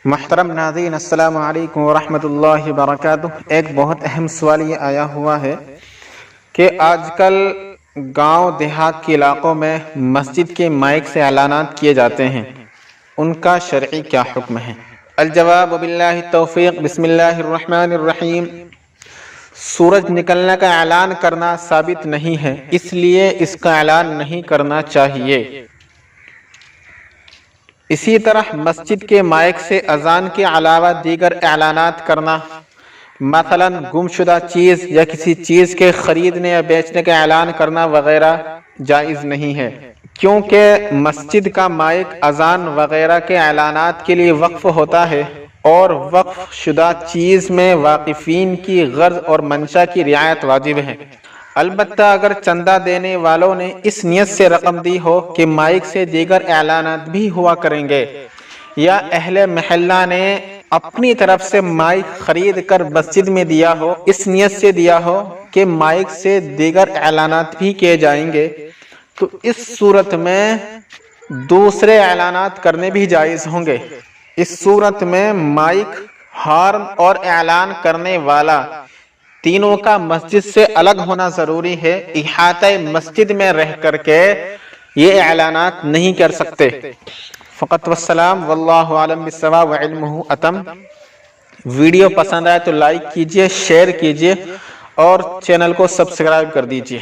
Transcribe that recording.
محترم ناظرین، السلام علیکم ورحمۃ اللہ وبرکاتہ۔ ایک بہت اہم سوال یہ آیا ہوا ہے کہ آج کل گاؤں دیہات کے علاقوں میں مسجد کے مائک سے اعلانات کیے جاتے ہیں، ان کا شرعی کیا حکم ہے؟ الجواب باللہ التوفیق۔ بسم اللہ الرحمن الرحیم۔ سورج نکلنے کا اعلان کرنا ثابت نہیں ہے، اس لیے اس کا اعلان نہیں کرنا چاہیے۔ اسی طرح مسجد کے مائک سے اذان کے علاوہ دیگر اعلانات کرنا، مثلا گمشدہ چیز یا کسی چیز کے خریدنے یا بیچنے کا اعلان کرنا وغیرہ جائز نہیں ہے، کیونکہ مسجد کا مائک اذان وغیرہ کے اعلانات کے لیے وقف ہوتا ہے، اور وقف شدہ چیز میں واقفین کی غرض اور منشا کی رعایت واجب ہے۔ البتہ اگر چندہ دینے والوں نے اس نیت سے رقم دی ہو کہ مائک سے دیگر اعلانات بھی ہوا کریں گے، یا اہل محلہ نے اپنی طرف سے مائک خرید کر مسجد میں دیا ہو، اس نیت سے دیا ہو کہ مائک سے دیگر اعلانات بھی کیے جائیں گے، تو اس صورت میں دوسرے اعلانات کرنے بھی جائز ہوں گے۔ اس صورت میں مائک، ہارن اور اعلان کرنے والا تینوں کا مسجد سے الگ ہونا ضروری ہے۔ احاطہ مسجد میں رہ کر کے یہ اعلانات نہیں کر سکتے۔ فقط والسلام، واللہ عالم بالصواب وعلمہ اتم۔ ویڈیو پسند آئے تو لائک کیجئے، شیئر کیجئے اور چینل کو سبسکرائب کر دیجئے۔